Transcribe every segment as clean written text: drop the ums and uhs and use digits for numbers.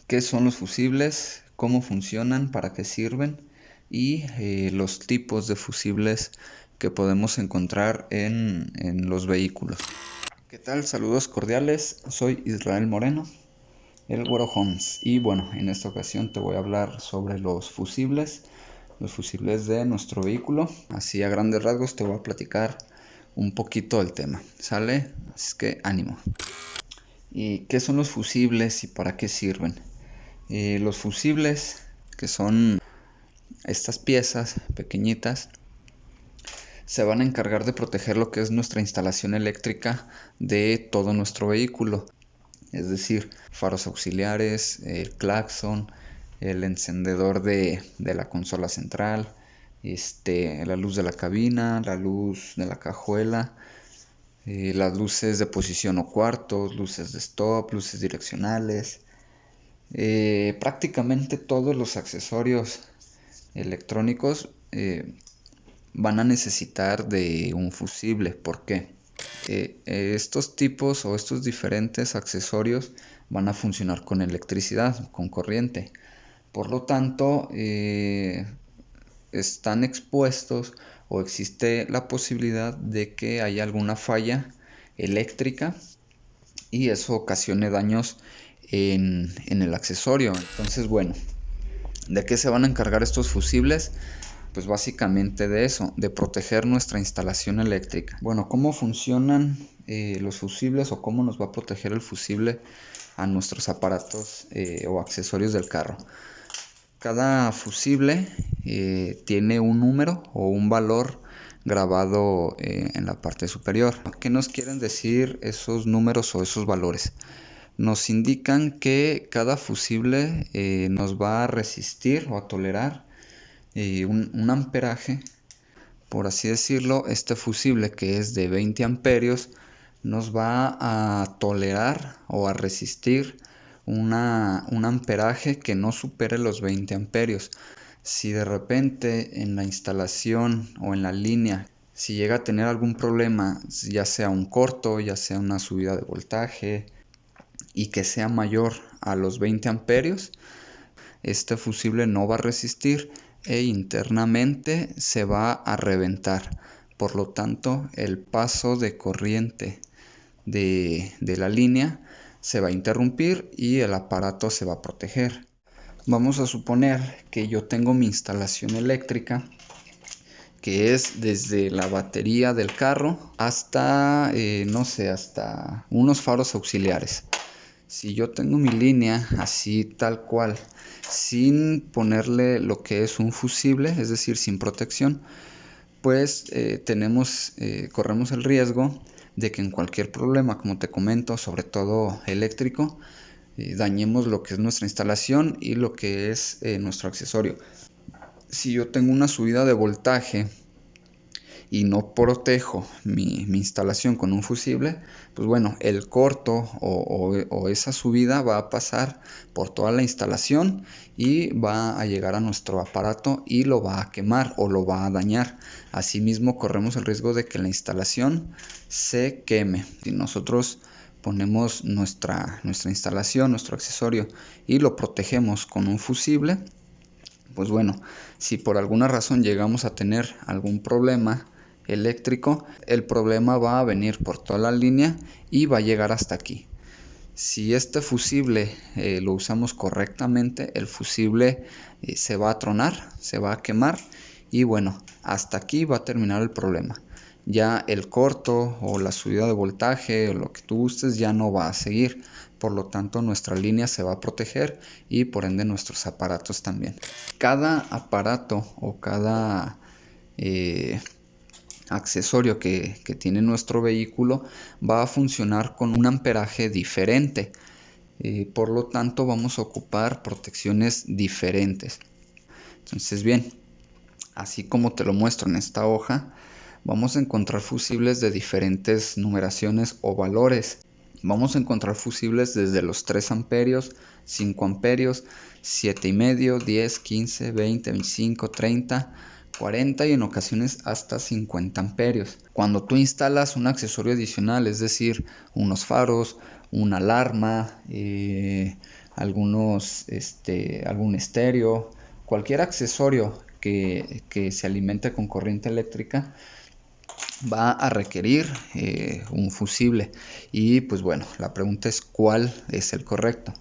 qué son los fusibles, cómo funcionan, para qué sirven y los tipos de fusibles que podemos encontrar en los vehículos. ¿Qué tal? Saludos cordiales, soy Israel Moreno, el Güero Homes, y bueno, en esta ocasión te voy a hablar sobre los fusibles de nuestro vehículo. Así a grandes rasgos te voy a platicar un poquito del tema, ¿sale? Así que ánimo. ¿Y qué son los fusibles y para qué sirven? Los fusibles, que son estas piezas pequeñitas, se van a encargar de proteger lo que es nuestra instalación eléctrica de todo nuestro vehículo. Es decir, faros auxiliares, el claxon, el encendedor de la consola central, la luz de la cabina, la luz de la cajuela, las luces de posición o cuartos, luces de stop, luces direccionales, prácticamente todos los accesorios electrónicos van a necesitar de un fusible. ¿Por qué? Estos tipos o estos diferentes accesorios van a funcionar con electricidad, con corriente. Por lo tanto, están expuestos o existe la posibilidad de que haya alguna falla eléctrica y eso ocasione daños en el accesorio. Entonces, bueno, ¿de qué se van a encargar estos fusibles? Pues básicamente de eso, de proteger nuestra instalación eléctrica. Bueno, ¿cómo funcionan los fusibles o cómo nos va a proteger el fusible a nuestros aparatos o accesorios del carro? Cada fusible tiene un número o un valor grabado en la parte superior. ¿Qué nos quieren decir esos números o esos valores? Nos indican que cada fusible nos va a resistir o a tolerar un amperaje, por así decirlo. Este fusible, que es de 20 amperios, nos va a tolerar o a resistir un amperaje que no supere los 20 amperios. Si de repente en la instalación o en la línea, si llega a tener algún problema, ya sea un corto, ya sea una subida de voltaje, y que sea mayor a los 20 amperios, este fusible no va a resistir e internamente se va a reventar. Por lo tanto, el paso de corriente de la línea se va a interrumpir y el aparato se va a proteger. Vamos a suponer que yo tengo mi instalación eléctrica, que es desde la batería del carro hasta, hasta unos faros auxiliares. Si yo tengo mi línea así tal cual, sin ponerle lo que es un fusible, es decir, sin protección, pues corremos el riesgo de que en cualquier problema, como te comento, sobre todo eléctrico, dañemos lo que es nuestra instalación y lo que es nuestro accesorio. Si yo tengo una subida de voltaje y no protejo mi instalación con un fusible, pues bueno, el corto o esa subida va a pasar por toda la instalación y va a llegar a nuestro aparato y lo va a quemar o lo va a dañar. Asimismo, corremos el riesgo de que la instalación se queme. Si nosotros ponemos nuestra instalación, nuestro accesorio, y lo protegemos con un fusible, pues bueno, si por alguna razón llegamos a tener algún problema eléctrico, el problema va a venir por toda la línea y va a llegar hasta aquí. Si este fusible lo usamos correctamente, el fusible se va a tronar, se va a quemar y bueno, hasta aquí va a terminar el problema. Ya el corto o la subida de voltaje o lo que tú gustes ya no va a seguir. Por lo tanto, nuestra línea se va a proteger y por ende nuestros aparatos también. Cada aparato o cada accesorio que tiene nuestro vehículo va a funcionar con un amperaje diferente. Por lo tanto, vamos a ocupar protecciones diferentes. Entonces, bien, así como te lo muestro en esta hoja, vamos a encontrar fusibles de diferentes numeraciones o valores. Vamos a encontrar fusibles desde los 3 amperios, 5 amperios, 7,5, 10, 15, 20, 25, 30, 40 y en ocasiones hasta 50 amperios. Cuando tú instalas un accesorio adicional, es decir, unos faros, una alarma, algún estéreo, cualquier accesorio que se alimente con corriente eléctrica va a requerir un fusible. Y pues bueno, la pregunta es ¿cuál es el correcto?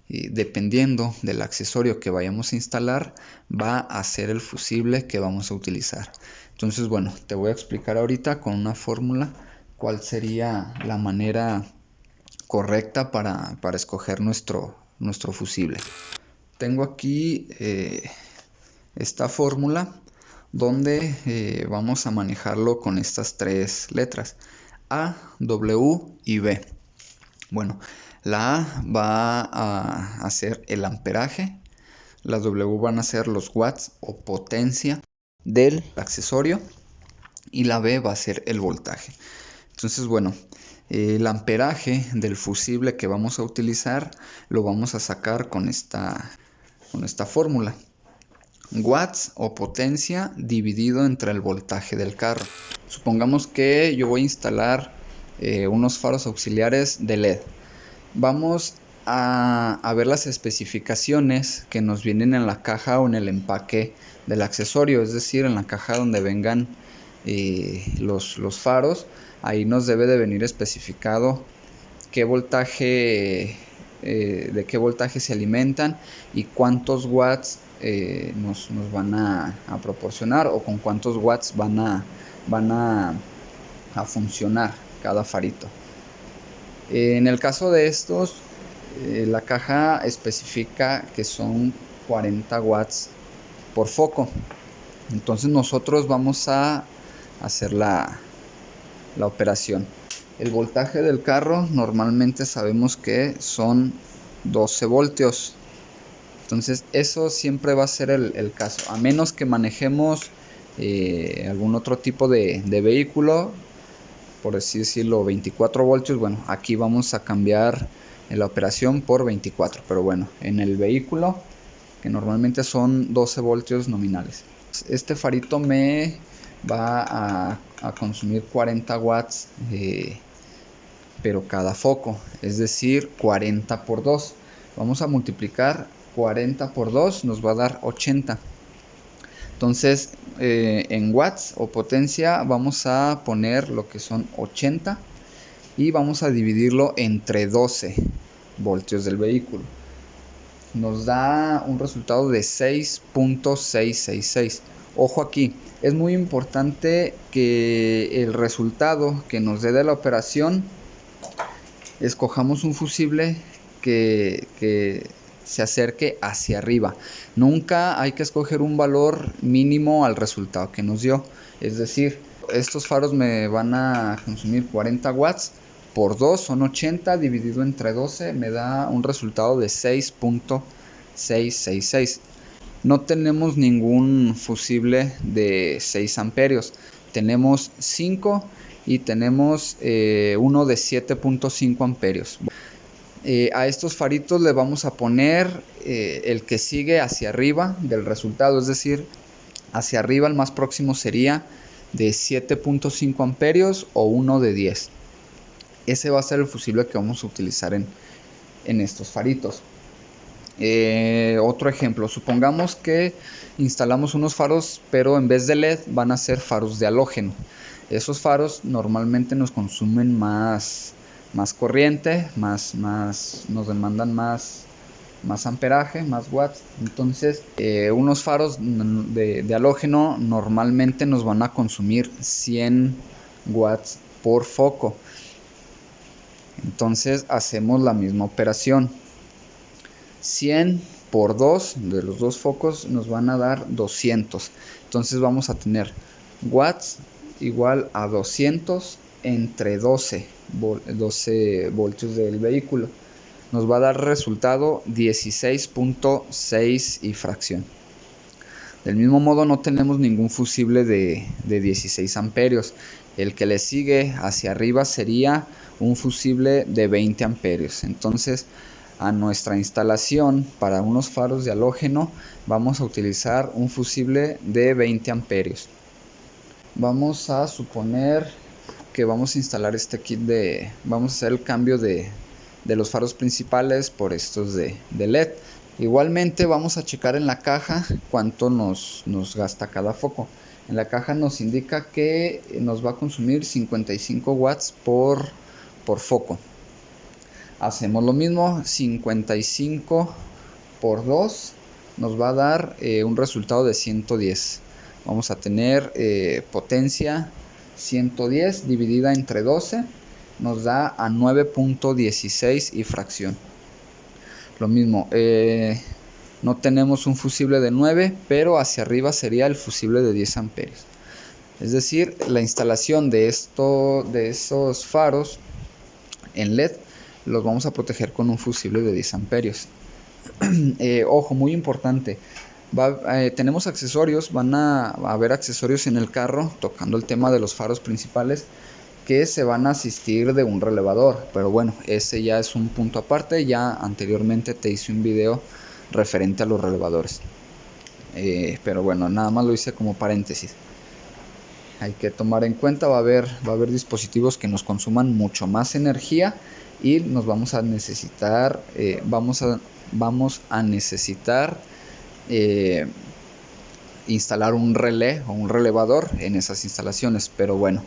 Dependiendo del accesorio que vayamos a instalar, va a ser el fusible que vamos a utilizar. Entonces bueno, te voy a explicar ahorita con una fórmula cuál sería la manera correcta para escoger nuestro fusible. Tengo aquí esta fórmula donde vamos a manejarlo con estas tres letras: A, W y B. Bueno, la A va a ser el amperaje, las W van a ser los watts o potencia del accesorio y la B va a ser el voltaje. Entonces, bueno, el amperaje del fusible que vamos a utilizar lo vamos a sacar con esta fórmula: watts o potencia dividido entre el voltaje del carro. Supongamos que yo voy a instalar unos faros auxiliares de LED. Vamos a ver las especificaciones que nos vienen en la caja o en el empaque del accesorio, es decir, en la caja donde vengan los faros. Ahí nos debe de venir especificado qué voltaje, de qué voltaje se alimentan y cuántos watts nos van a proporcionar, o con cuántos watts van a funcionar cada farito. En el caso de estos, la caja especifica que son 40 watts por foco. Entonces nosotros vamos a hacer la operación. El voltaje del carro normalmente sabemos que son 12 voltios. Entonces eso siempre va a ser el caso, a menos que manejemos algún otro tipo de vehículo, por así decirlo, 24 voltios. Bueno, aquí vamos a cambiar la operación por 24, pero bueno, en el vehículo, que normalmente son 12 voltios nominales. Este farito me va a consumir 40 watts, pero cada foco, es decir, 40 por 2. Vamos a multiplicar 40 por 2, nos va a dar 80. Entonces, en watts o potencia vamos a poner lo que son 80 y vamos a dividirlo entre 12 voltios del vehículo. Nos da un resultado de 6.666. Ojo aquí, es muy importante que el resultado que nos dé de la operación escojamos un fusible que se acerque hacia arriba. Nunca hay que escoger un valor mínimo al resultado que nos dio. Es decir, estos faros me van a consumir 40 watts, por 2 son 80, dividido entre 12 me da un resultado de 6.666. No tenemos ningún fusible de 6 amperios. Tenemos 5 y tenemos uno de 7.5 amperios. A estos faritos le vamos a poner el que sigue hacia arriba del resultado, es decir, hacia arriba el más próximo sería de 7.5 amperios o uno de 10. Ese va a ser el fusible que vamos a utilizar en estos faritos. Otro ejemplo, supongamos que instalamos unos faros, pero en vez de LED van a ser faros de halógeno. Esos faros normalmente nos consumen más corriente, nos demandan más amperaje, más watts. Entonces unos faros de halógeno normalmente nos van a consumir 100 watts por foco. Entonces hacemos la misma operación: 100 por 2 de los dos focos nos van a dar 200. Entonces vamos a tener watts igual a 200 entre 12 voltios del vehículo. Nos va a dar resultado 16.6 y fracción. Del mismo modo, no tenemos ningún fusible de 16 amperios. El que le sigue hacia arriba sería un fusible de 20 amperios. Entonces, a nuestra instalación para unos faros de halógeno vamos a utilizar un fusible de 20 amperios. Vamos a suponer que vamos a instalar este kit vamos a hacer el cambio de de los faros principales por estos de LED. Igualmente vamos a checar en la caja cuánto nos gasta cada foco. En la caja nos indica que nos va a consumir 55 watts por foco. Hacemos lo mismo, 55 por 2 nos va a dar un resultado de 110. Vamos a tener potencia 110 dividida entre 12, nos da a 9.16 y fracción. Lo mismo, no tenemos un fusible de 9, pero hacia arriba sería el fusible de 10 amperios. Es decir, la instalación de esos faros en LED los vamos a proteger con un fusible de 10 amperios. Ojo, muy importante. Tenemos accesorios, van a haber accesorios en el carro, tocando el tema de los faros principales, que se van a asistir de un relevador, pero bueno, ese ya es un punto aparte. Ya anteriormente te hice un video referente a los relevadores, pero bueno, nada más lo hice como paréntesis. Hay que tomar en cuenta, va a haber dispositivos que nos consuman mucho más energía y nos vamos a necesitar instalar un relé o un relevador en esas instalaciones. Pero bueno,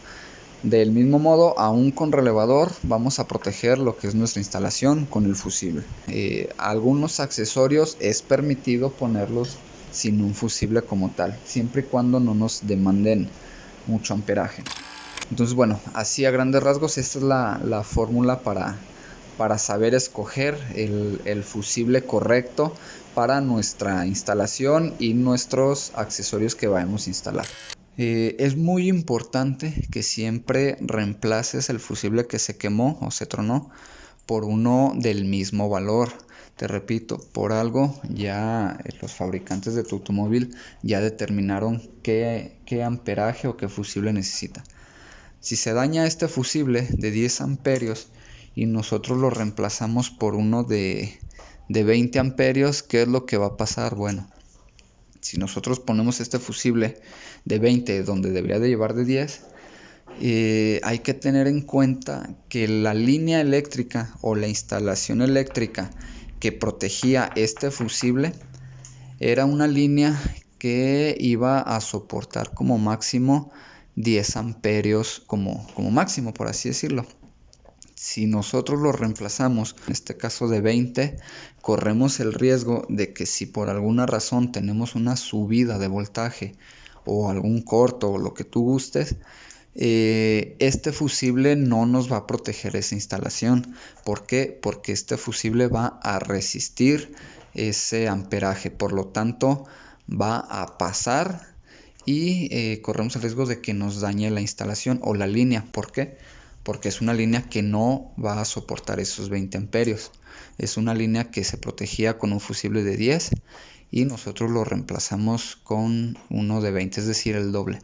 del mismo modo, aún con relevador vamos a proteger lo que es nuestra instalación con el fusible. Algunos accesorios es permitido ponerlos sin un fusible como tal, siempre y cuando no nos demanden mucho amperaje. Entonces bueno, así a grandes rasgos esta es la fórmula para saber escoger el fusible correcto para nuestra instalación y nuestros accesorios que vayamos a instalar. Es muy importante que siempre reemplaces el fusible que se quemó o se tronó por uno del mismo valor. Te repito, por algo ya los fabricantes de tu automóvil ya determinaron qué amperaje o qué fusible necesita. Si se daña este fusible de 10 amperios y nosotros lo reemplazamos por uno de 20 amperios, ¿qué es lo que va a pasar? Bueno, si nosotros ponemos este fusible de 20 donde debería de llevar de 10, hay que tener en cuenta que la línea eléctrica o la instalación eléctrica que protegía este fusible era una línea que iba a soportar como máximo 10 amperios como máximo, por así decirlo. Si nosotros lo reemplazamos, en este caso de 20, corremos el riesgo de que si por alguna razón tenemos una subida de voltaje o algún corto o lo que tú gustes, este fusible no nos va a proteger esa instalación. ¿Por qué? Porque este fusible va a resistir ese amperaje, por lo tanto va a pasar y corremos el riesgo de que nos dañe la instalación o la línea. ¿Por qué? Porque es una línea que no va a soportar esos 20 amperios. Es una línea que se protegía con un fusible de 10 y nosotros lo reemplazamos con uno de 20, es decir, el doble.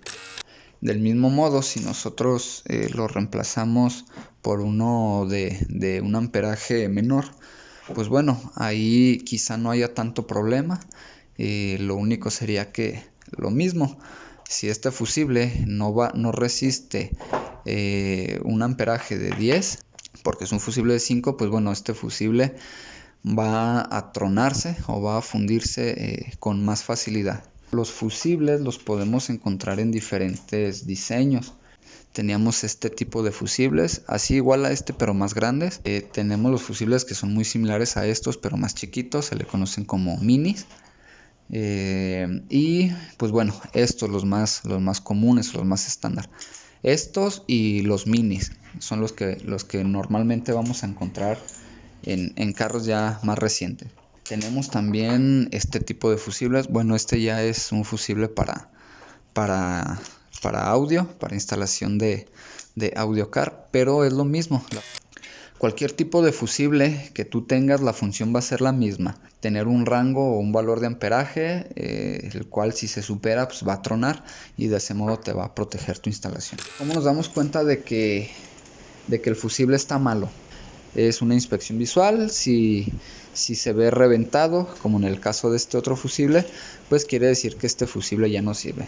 Del mismo modo, si nosotros lo reemplazamos por uno de un amperaje menor, pues bueno, ahí quizá no haya tanto problema. Lo único sería que lo mismo, si este fusible no resiste un amperaje de 10, porque es un fusible de 5, pues bueno, este fusible va a tronarse o va a fundirse con más facilidad. Los fusibles los podemos encontrar en diferentes diseños. Teníamos este tipo de fusibles, así igual a este pero más grandes. Tenemos los fusibles que son muy similares a estos pero más chiquitos, se le conocen como minis. Y pues bueno, estos los más comunes, los más estándar. Estos y los minis son los que normalmente vamos a encontrar en carros ya más recientes. Tenemos también este tipo de fusibles. Bueno, este ya es un fusible para audio, para instalación de audio car, pero es lo mismo. Cualquier tipo de fusible que tú tengas, la función va a ser la misma. Tener un rango o un valor de amperaje, el cual si se supera, pues va a tronar y de ese modo te va a proteger tu instalación. ¿Cómo nos damos cuenta de que el fusible está malo? Es una inspección visual. Si se ve reventado, como en el caso de este otro fusible, pues quiere decir que este fusible ya no sirve.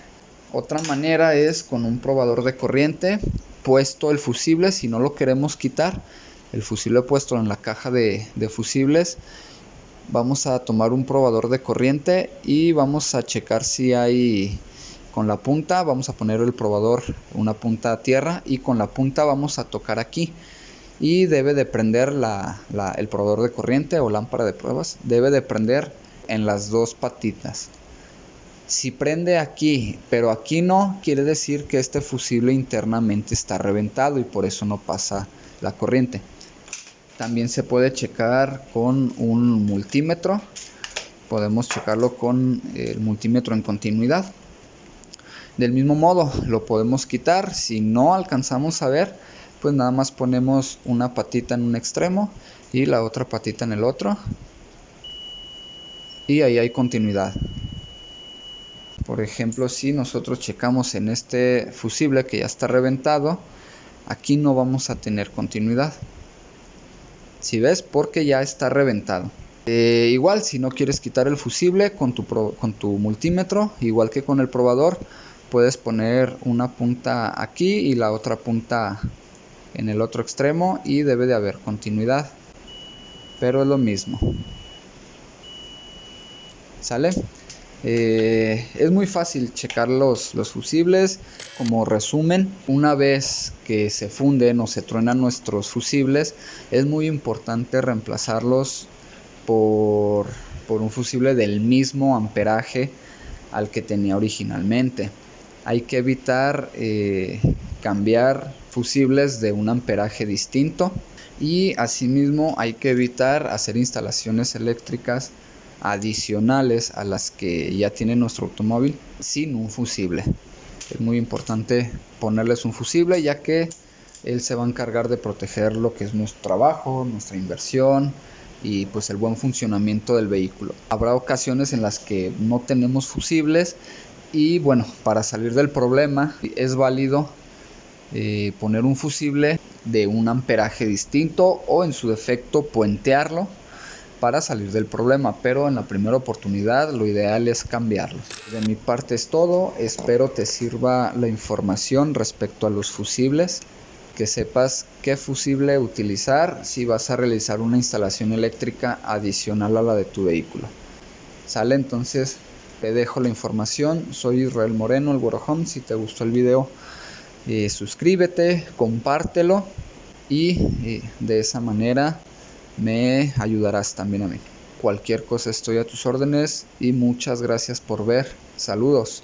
Otra manera es con un probador de corriente puesto el fusible. Si no lo queremos quitar, el fusible puesto en la caja de fusibles, vamos a tomar un probador de corriente y vamos a checar si hay, con la punta vamos a poner el probador una punta a tierra y con la punta vamos a tocar aquí y debe de prender el probador de corriente o lámpara de pruebas, debe de prender en las dos patitas. Si prende aquí, pero aquí no, quiere decir que este fusible internamente está reventado y por eso no pasa la corriente. También se puede checar con un multímetro. Podemos checarlo con el multímetro en continuidad. Del mismo modo, lo podemos quitar. Si no alcanzamos a ver, pues nada más ponemos una patita en un extremo y la otra patita en el otro. Y ahí hay continuidad. Por ejemplo, si nosotros checamos en este fusible que ya está reventado, aquí no vamos a tener continuidad. Si ves, porque ya está reventado. Igual, si no quieres quitar el fusible con tu multímetro, igual que con el probador, puedes poner una punta aquí y la otra punta en el otro extremo y debe de haber continuidad. Pero es lo mismo. ¿Sale? Es muy fácil checar los fusibles. Como resumen, una vez que se funden o se truenan nuestros fusibles, es muy importante reemplazarlos por un fusible del mismo amperaje al que tenía originalmente. Hay que evitar cambiar fusibles de un amperaje distinto y asimismo hay que evitar hacer instalaciones eléctricas adicionales a las que ya tiene nuestro automóvil sin un fusible. Es muy importante ponerles un fusible, ya que él se va a encargar de proteger lo que es nuestro trabajo, nuestra inversión y pues el buen funcionamiento del vehículo. Habrá ocasiones en las que no tenemos fusibles y bueno, para salir del problema es válido poner un fusible de un amperaje distinto o en su defecto puentearlo para salir del problema, pero en la primera oportunidad lo ideal es cambiarlo. De mi parte es todo, espero te sirva la información respecto a los fusibles, que sepas qué fusible utilizar si vas a realizar una instalación eléctrica adicional a la de tu vehículo. ¿Sale? Entonces te dejo la información, soy Israel Moreno, el Güero Home. Si te gustó el video, suscríbete, compártelo y de esa manera me ayudarás también a mí. Cualquier cosa estoy a tus órdenes y muchas gracias por ver. Saludos.